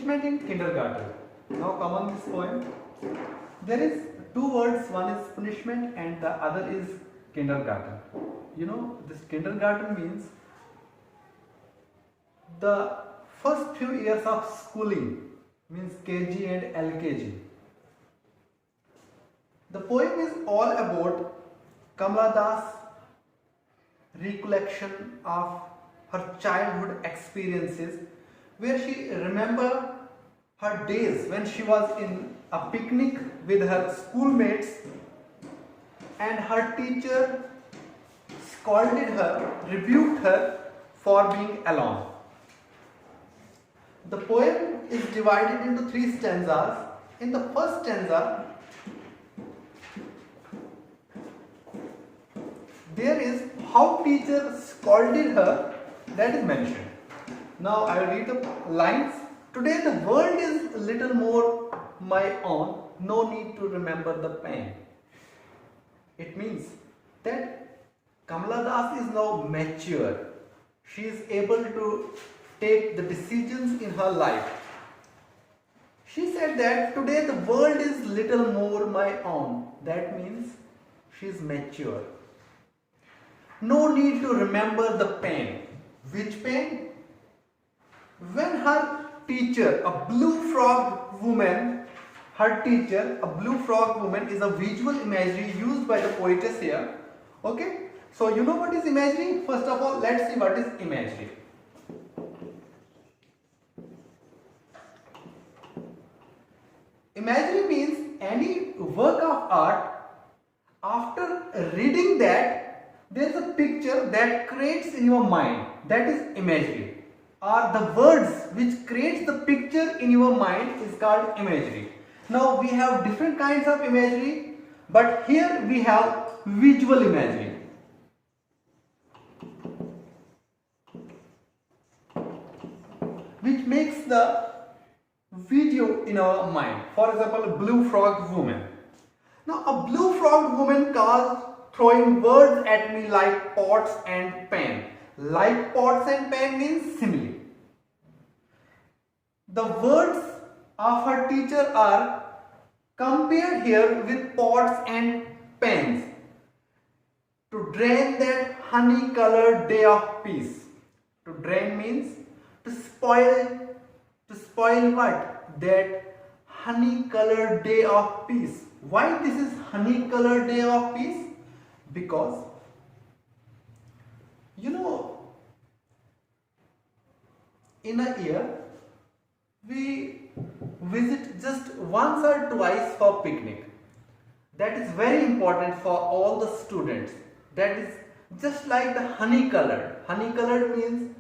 punishment in kindergarten. Now come on this poem. There is two words, one is punishment and the other is kindergarten. You know, this kindergarten means the first few years of schooling, means KG and LKG. The poem is all about Kamala Das' recollection of her childhood experiences, where she remember her days when she was in a picnic with her schoolmates and her teacher scolded her, rebuked her for being alone. The poem is divided into three stanzas. In the first stanza, there is how teacher scolded her, that is mentioned. Now I will read the lines. Today the world is little more my own, no need to remember the pain. It means that Kamala Das is now mature. She is able to take the decisions in her life. She said that today the world is little more my own. That means she is mature. No need to remember the pain. Which pain? When her teacher, a blue frog woman, her teacher, a blue frog woman, is a visual imagery used by the poetess here. Okay? So you know what is imagery? First of all, let's see what is imagery. Imagery means any work of art, after reading that, there is a picture that creates in your mind, that is imagery. Or the words which creates the picture in your mind is called imagery. Now we have different kinds of imagery, but here we have visual imagery. Which makes the video in our mind. For example, a blue frog woman. Now a blue frog woman caused throwing words at me like pots and pan. Like pots and pan means simile. The words of her teacher are compared here with pots and pans to drain that honey colored day of peace. To drain means to spoil what? That honey colored day of peace. Why this is honey colored day of peace? Because you know, in a year we visit just once or twice for picnic. That is very important for all the students. That is just like the honey colored. Honey colored means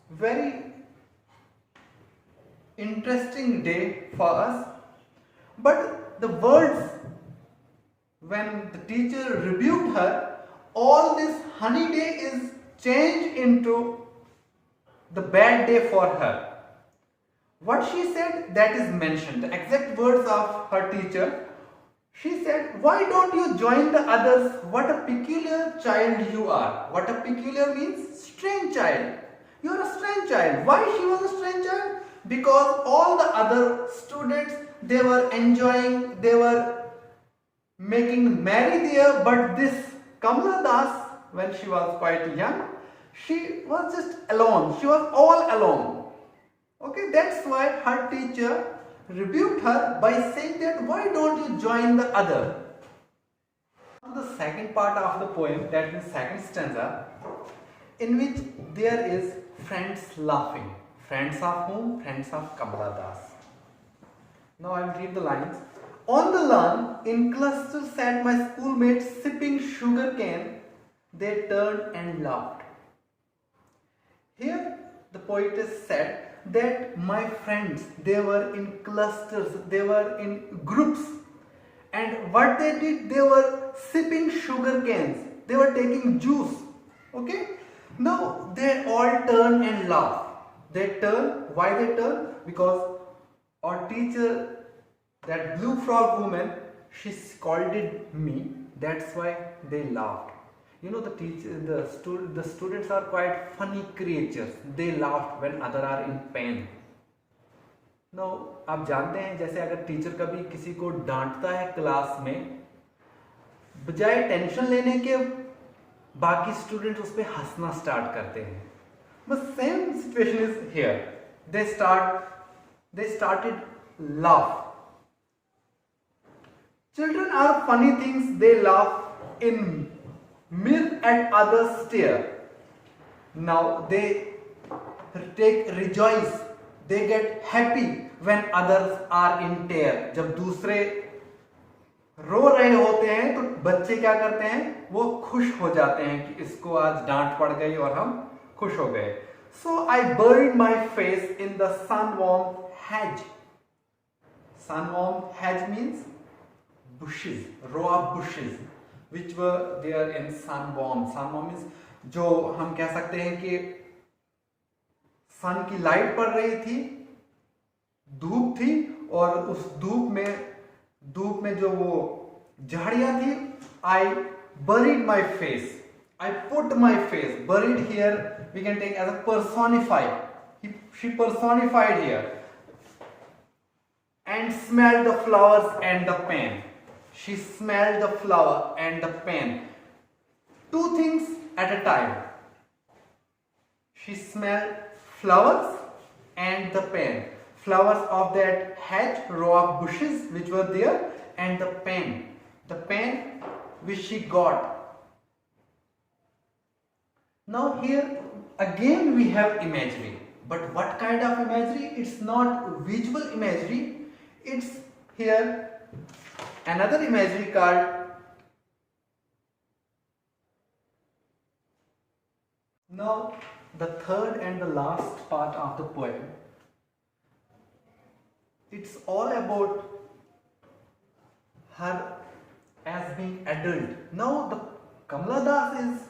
very interesting day for us. But the words, when the teacher rebuked her, all this honey day is changed into the bad day for her. What she said, that is mentioned. The exact words of her teacher. She said, why don't you join the others? What a peculiar child you are. What a peculiar means strange child. You are a strange child. Why she was a strange child? Because all the other students, they were enjoying, they were making merry there, but this Kamala Das, when she was quite young, she was just alone. She was all alone. Okay, that's why her teacher rebuked her by saying that why don't you join the other? The second part of the poem, that is second stanza, in which there is friends laughing. Friends of whom? Friends of Kamala Das. Now I will read the lines. On the lawn, in clusters sat my schoolmates sipping sugar cane. They turned and laughed. Here the poetess said that my friends, they were in clusters, they were in groups, and what they did, they were sipping sugar canes, they were taking juice. Okay, now they all turn and laugh. They turn. Why they turn? Because our teacher, that blue frog woman, she scolded me. That's why they laughed. You know, the students are quite funny creatures. They laugh when other are in pain. Now आप जानते हैं, जैसे अगर teacher कभी किसी को डांटता है class में, बजाय टेंशन लेने के बाकी स्टूडेंट उस पर हंसना स्टार्ट करते हैं. But same situation is here. they started laugh. Children are funny things. They laugh in mirth at others stare. Now they rejoice. They get happy when others are in tear. जब दूसरे रो रहे होते हैं तो बच्चे क्या करते हैं, वो खुश हो जाते हैं कि इसको आज डांट पड़ गई और हम खुश हो गए. So I buried my face in the sun-warmed hedge. Sun-warmed hedge means bushes, row of bushes which were there in sun-warmed. Sun-warmed means जो हम कह सकते हैं कि सन की लाइट पड़ रही थी, धूप थी, और उस धूप में जो वो झाड़ियां थी. I buried my face. I put my face. Buried here we can take as a personified. She personified here. And smelled the flowers and the pen. She smelled the flower and the pen. Two things at a time. She smelled flowers and the pen. Flowers of that hedge, row of bushes which were there, and the pen which she got. Now here again we have imagery, but what kind of imagery? It's not visual imagery. It's here another imagery called. Now the third and the last part of the poem, it's all about her as being adult. Now the Kamala Das is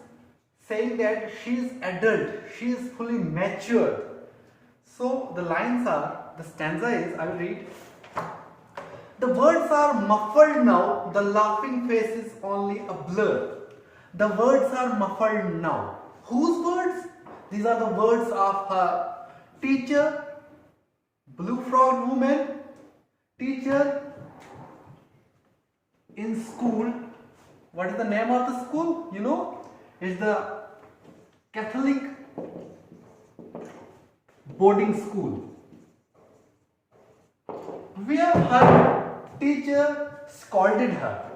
saying that she is adult, she is fully matured. So the lines are, the stanza is, I will read. The words are muffled now, the laughing face is only a blur. The words are muffled now. Whose words? These are the words of her teacher, blue frog woman, teacher in school. What is the name of the school? You know, it's the Catholic boarding school, where her teacher scolded her.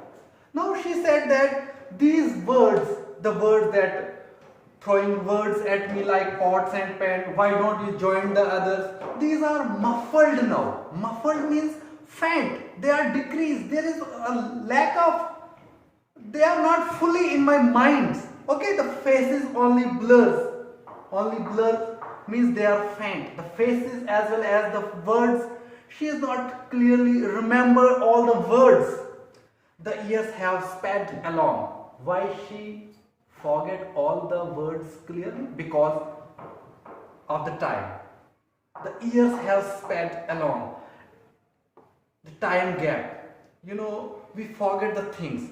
Now she said that these words, the words that throwing words at me like pots and pans, why don't you join the others? These are muffled now. Muffled means faint. They are decreased. There is a lack of, they are not fully in my mind. Okay, the faces only blurs. Only blur means they are faint. The faces as well as the words, she is not clearly remember all the words. The years have sped along. Why she forget all the words clearly? Because of the time. The years have sped along. The time gap. You know, we forget the things.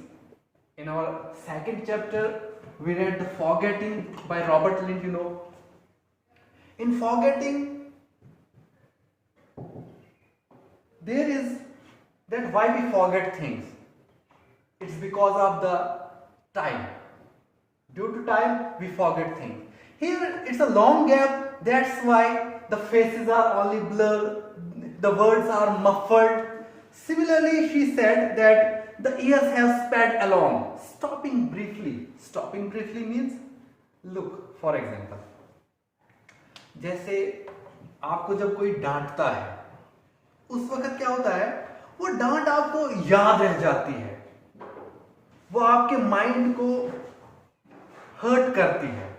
In our second chapter, we read The Forgetting by Robert Lind, you know. In forgetting, there is that why we forget things. It's because of the time. Due to time, we forget things. Here, it's a long gap. That's why the faces are only blurred. The words are muffled. Similarly, she said that the years have sped along. Stopping briefly. Stopping briefly means, look, for example. जैसे आपको जब कोई डांटता है, उस वक्त क्या होता है, वो डांट आपको याद रह जाती है, वो आपके माइंड को हर्ट करती है,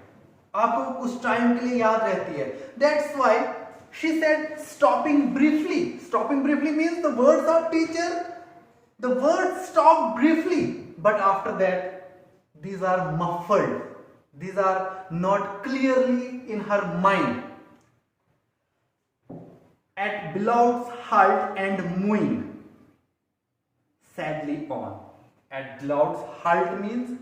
आपको कुछ टाइम के लिए याद रहती है. That's why she said stopping briefly. Stopping briefly means the words of teacher, the words stop briefly, but after that these are muffled. These are not clearly in her mind. At beloved's halt and mooing sadly on. At beloved's halt means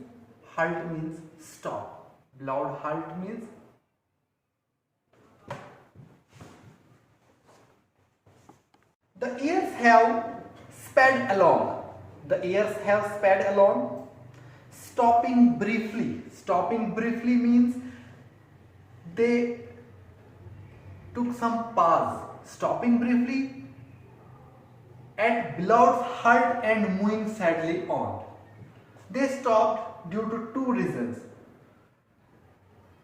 Halt means stop. Loud halt means the years have sped along. The years have sped along. Stopping briefly. Stopping briefly means they took some pause. Stopping briefly at beloved's halt and moving sadly on. They stopped due to two reasons.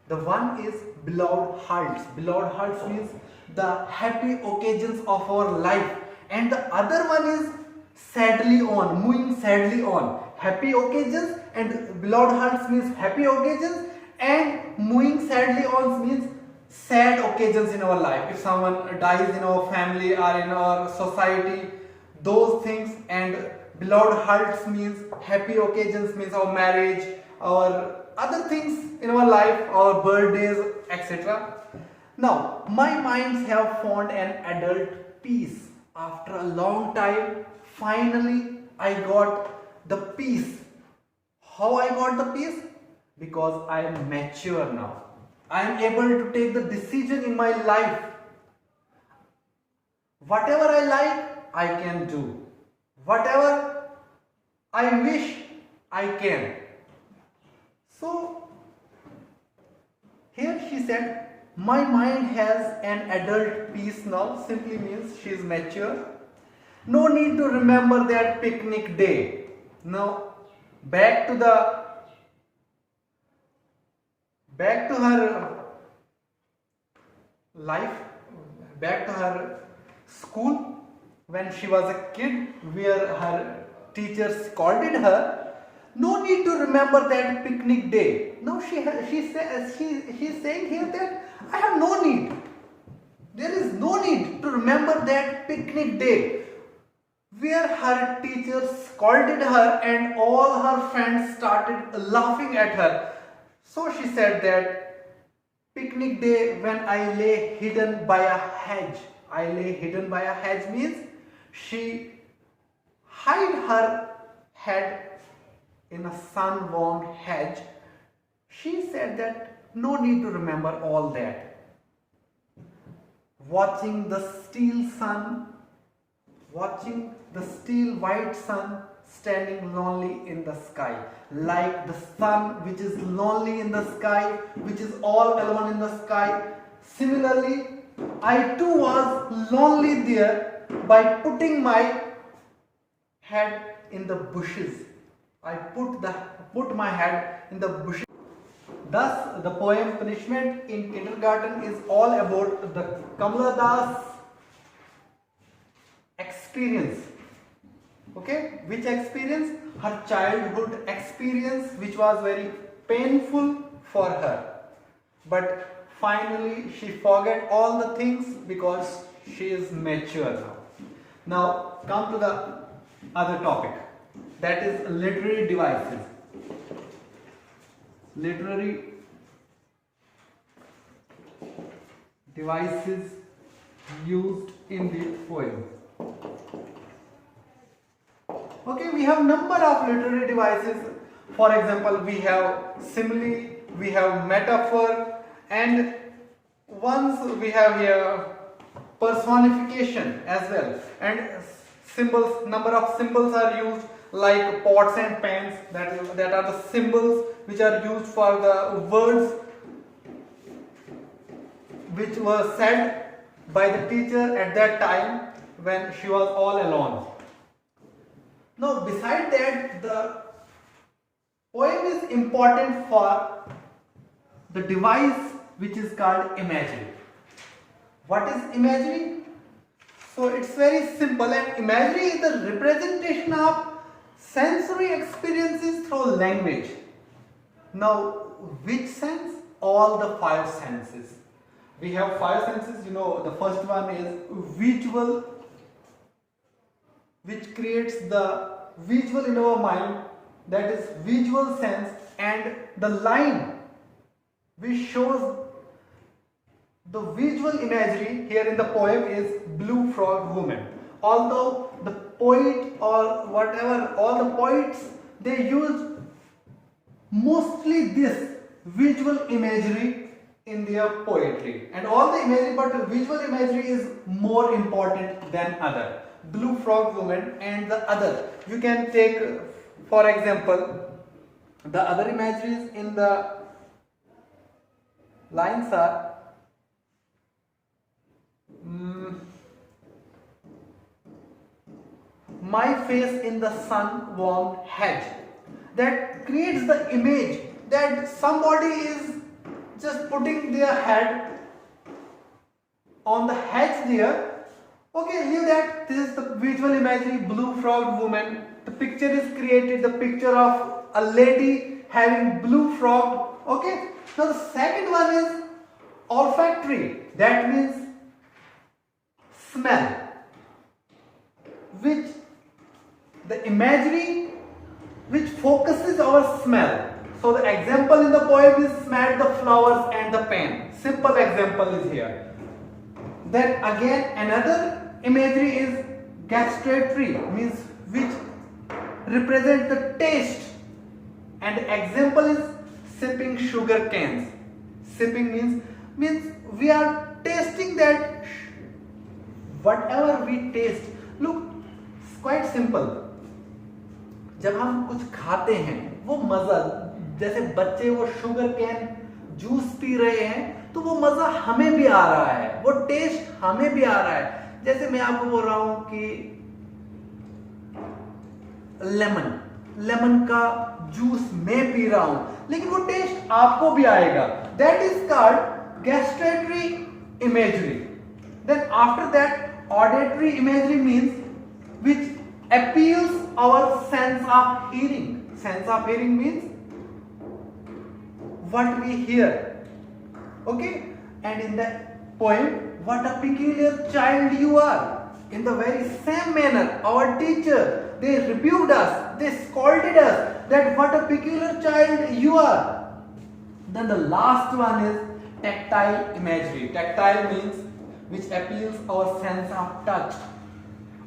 The one is beloved halts. Beloved halts means the happy occasions of our life, and the other one is sadly on, moving sadly on. Happy occasions and beloved halts means happy occasions, and moving sadly on means sad occasions in our life. If someone dies in our family or in our society, those things. And beloved halts means happy occasions, means our marriage, our other things in our life, our birthdays, etc. Now, my minds have found an adult peace. After a long time, finally I got the peace. How I got the peace? Because I am mature now. I am able to take the decision in my life. Whatever I like, I can do. Whatever I wish, I can. So, here she said, my mind has an adult peace now, simply means she is mature. No need to remember that picnic day. Now, back to her life, back to her school when she was a kid, where her teacher scolded her. No need to remember that picnic day. Now she's saying here that I have no need. There is no need to remember that picnic day where her teacher scolded her and all her friends started laughing at her. So she said that picnic day when I lay hidden by a hedge. I lay hidden by a hedge means she hid her head in a sun-warmed hedge. She said that no need to remember all that. Watching the steel white sun standing lonely in the sky, like the sun which is lonely in the sky, which is all alone in the sky. Similarly, I too was lonely there by putting my head in the bushes. I put my head in the bushes. Thus, the poem Punishment in Kindergarten is all about the Kamala Das experience. Okay, which experience? Her childhood experience, which was very painful for her. But finally, she forget all the things because she is mature now. Now, come to the other topic, that is literary devices. Literary devices used in the poem. Okay, we have number of literary devices. For example, we have simile, we have metaphor, and once we have here personification as well. And symbols, number of symbols are used, like pots and pans, that are the symbols which are used for the words which were said by the teacher at that time when she was all alone. Now, beside that, the poem is important for the device which is called imagery. What is imagery? So it's very simple, and imagery is the representation of sensory experiences through language. Now, which sense? All the five senses. We have five senses, the first one is visual, which creates the visual in our mind, that is visual sense, and the line which shows the visual imagery here in the poem is Blue Frog Woman. Although the poet or whatever, all the poets, they use mostly this visual imagery in their poetry, and all the imagery, but visual imagery is more important than other. Blue Frog Woman and the other, you can take for example the other imageries in the lines are my face in the sun warmed hedge. That creates the image that somebody is just putting their head on the hedge there. Okay, leave that. This is the visual imagery, Blue Frog Woman. The picture is created, the picture of a lady having blue frog. Okay, now the second one is olfactory. That means smell, which the imagery which focuses our smell. So the example in the poem is smell the flowers and the pen. Simple example is here. Then again another imagery is gustatory, means which represent the taste, and example is sipping sugar canes. Sipping means we are tasting that whatever we taste. Look, it's quite simple. जब हम कुछ खाते हैं वो मजा, जैसे बच्चे वो शुगर कैन जूस पी रहे हैं तो वो मजा हमें भी आ रहा है, वो टेस्ट हमें भी आ रहा है. जैसे मैं आपको बोल रहा हूं कि लेमन का जूस मैं पी रहा हूं, लेकिन वो टेस्ट आपको भी आएगा. That is called gustatory imagery. Then after that auditory imagery means which appeals our sense of hearing. Sense of hearing means what we hear. Okay, and in the poem, what a peculiar child you are. In the very same manner, our teacher, they rebuked us, they scolded us that what a peculiar child you are. Then the last one is tactile imagery. Tactile means which appeals our sense of touch.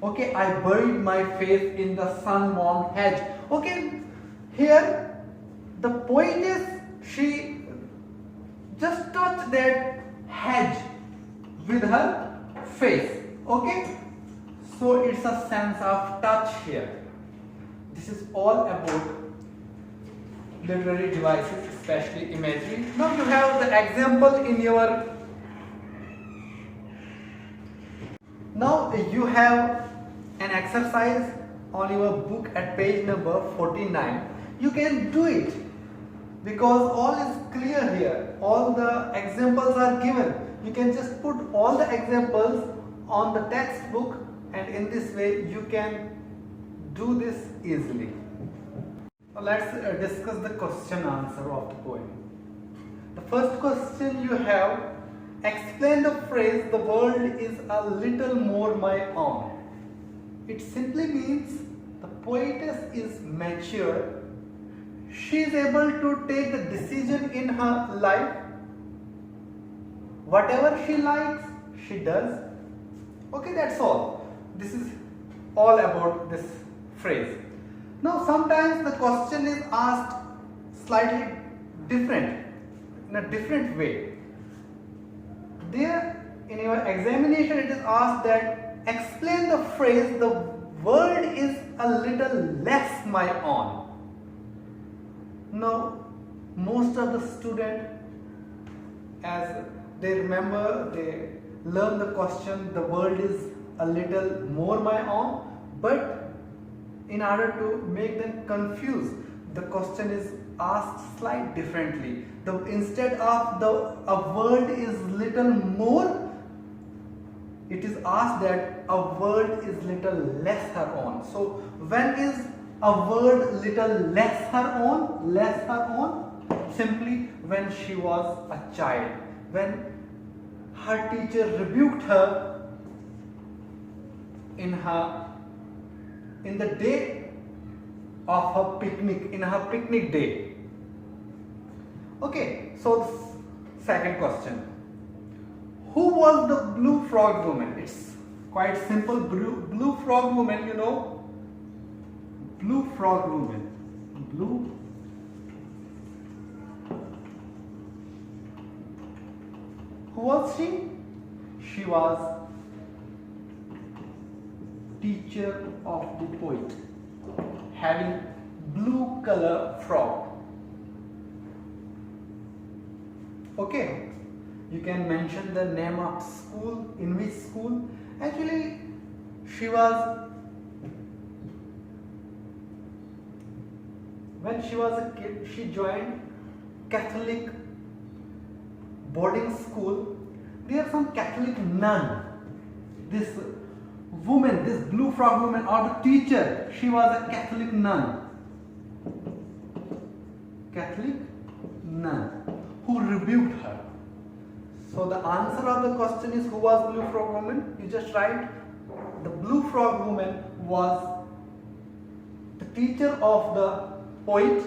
Okay, I buried my face in the sun-warmed hedge. Okay, here the poetess, she just touched that hedge with her face. Okay, so it's a sense of touch here. This is all about literary devices, especially imagery. Now you have the example in your. Now you have an exercise on your book at page number 49. You can do it because all is clear here. All the examples are given. You can just put all the examples on the textbook, and in this way you can do this easily. Now let's discuss the question answer of the poem. The first question you have, explain the phrase the world is a little more my own. It simply means the poetess is mature. She is able to take the decision in her life. Whatever she likes, she does. Okay, that's all. This is all about this phrase. Now sometimes the question is asked slightly different, in a different way. There in your examination it is asked that explain the phrase the world is a little less my own. Now most of the student, as they remember, they learn the question the world is a little more my own, but in order to make them confused, the question is asked slightly differently. Instead of a world is little more, it is asked that a word is little less her own. So when is a word little less her own? Less her own? Simply when she was a child, when her teacher rebuked her in the day of her picnic, in her picnic day. Okay, so the second question. Who was the Blue Frog Woman? It's quite simple. Blue Frog Woman, you know. Blue Frog Woman. Blue Who was she? She was teacher of the poet, having blue color frock. Okay, you can mention the name of school, in which school. Actually, she was, when she was a kid, she joined Catholic boarding school. There are some Catholic nun. This woman, this blue frock woman, or the teacher, she was a Catholic nun. Catholic nun who rebuked her. So the answer of the question is, who was blue frog woman? You just write, the blue frog woman was the teacher of the poet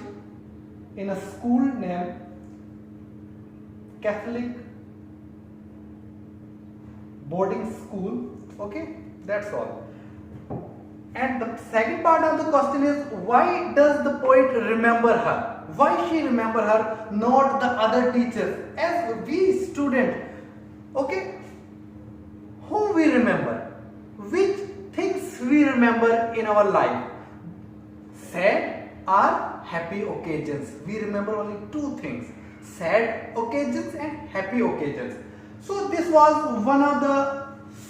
in a school named Catholic boarding school. Okay, that's all. And the second part of the question is, why does the poet remember her? Why she remember her, not the other teachers? As we student, okay, whom we remember? Which things we remember in our life? Sad or happy occasions? We remember only two things: sad occasions and happy occasions. So this was one of the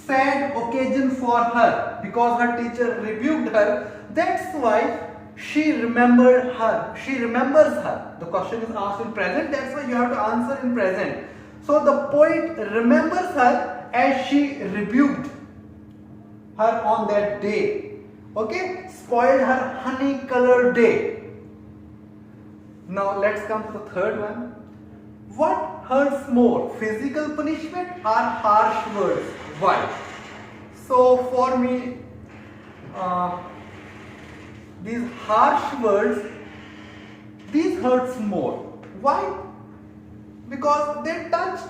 sad occasion for her, because her teacher rebuked her. That's why she remembered her. She remembers her. The question is asked in present. That's why you have to answer in present. So the poet remembers her as she rebuked her on that day. Okay, spoiled her honey-colored day. Now let's come to the third one. What hurts more, physical punishment or harsh words? Why? So for me, these harsh words, these hurts more. Why? Because they touch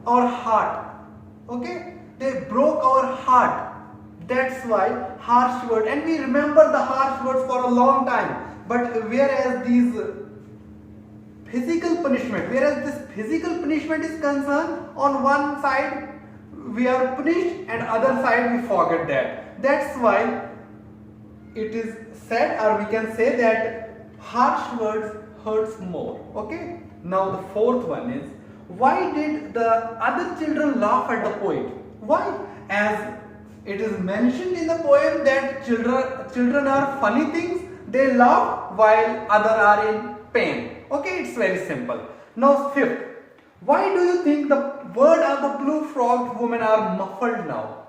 our heart. Okay, they broke our heart. That's why harsh word, and we remember the harsh words for a long time. But whereas these physical punishment, whereas this physical punishment is concerned, on one side we are punished and other side we forget that. That's why it is said, or we can say that harsh words hurts more. Okay. Now the fourth one is, why did the other children laugh at the poet? Why? As it is mentioned in the poem that children are funny things, they laugh while others are in pain. Okay, it's very simple. Now fifth, why do you think the word of the blue frogged woman are muffled now?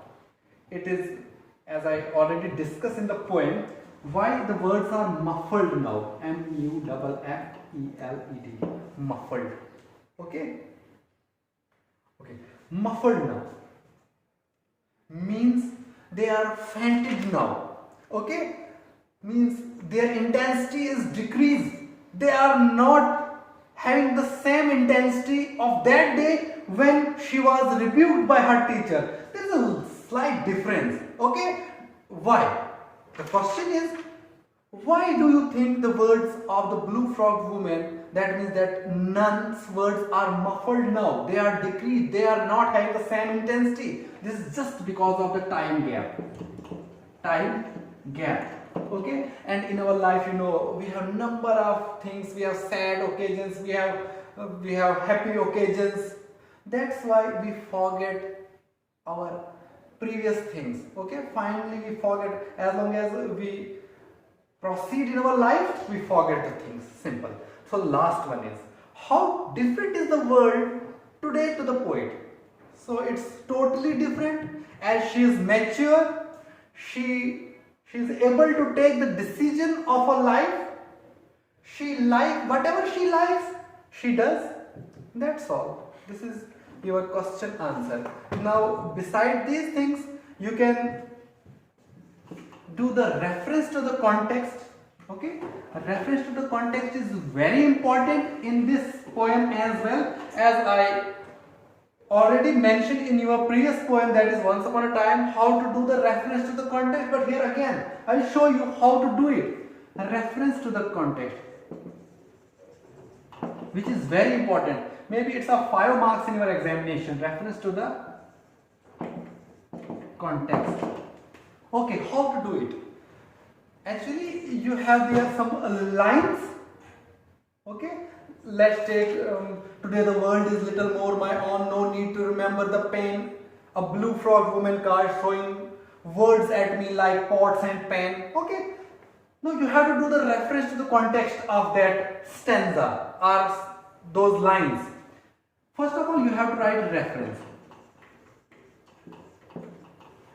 It is, as I already discussed in the poem, why the words are muffled now. M-U-F-F-E-L-E-D. Muffled. Okay? Okay. Muffled now means they are fainted now. Okay? Means their intensity is decreased. They are not having the same intensity of that day when she was rebuked by her teacher. There is a slight difference. Okay? Why? The question is, why do you think the words of the blue frog woman, that means that nun's words, are muffled now? They are decreased. They are not having the same intensity. This is just because of the time gap. Time gap. Okay, and in our life, you know, we have number of things. We have sad occasions, we have happy occasions. That's why we forget our previous things. Okay, finally we forget. As long as we proceed in our life, we forget the things. Simple. So last one is, how different is the world today to the poet? So it's totally different. As she is mature, she is able to take the decision of her life. She likes whatever she likes, she does. That's all. This is your question answer. Now, beside these things, you can do the reference to the context. Okay, a reference to the context is very important in this poem as well, as I already mentioned in your previous poem, that is Once Upon a Time, how to do the reference to the context. But here again, I will show you how to do it. A reference to the context, which is very important. maybe it's a 5 marks in your examination. Reference to the context. Okay, how to do it? Actually, you have there some lines. Okay, let's take today the world is little more my own, no need to remember the pain. A blue frog woman card showing words at me like pots and pan. Okay, now you have to do the reference to the context of that stanza or those lines. First of all, you have to write reference.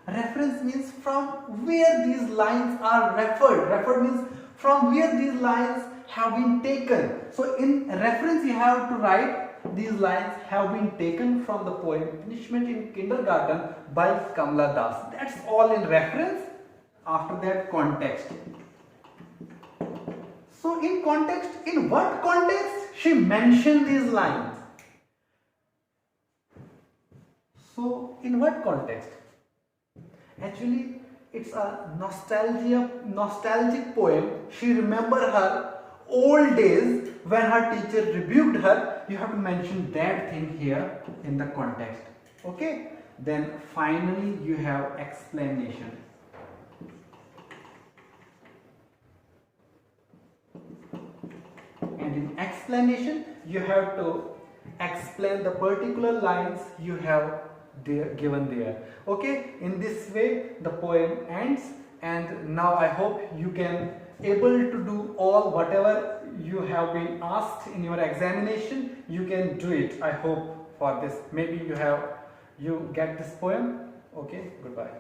Reference means from where these lines are referred. Referred means from where these lines have been taken. So in reference you have to write these lines have been taken from the poem Punishment in Kindergarten by Kamala Das. That's all in reference. After that, context. So in context, in what context she mentioned these lines? So in what context? Actually, it's a nostalgic poem. She remembered her old days when her teacher rebuked her. You have to mention that thing here in the context. Okay? Then finally you have explanation. And in explanation, you have to explain the particular lines you have given there. Okay, in this way the poem ends, and now I hope you can able to do all whatever you have been asked in your examination. You can do it. I hope for this. Maybe you get this poem. Okay, goodbye.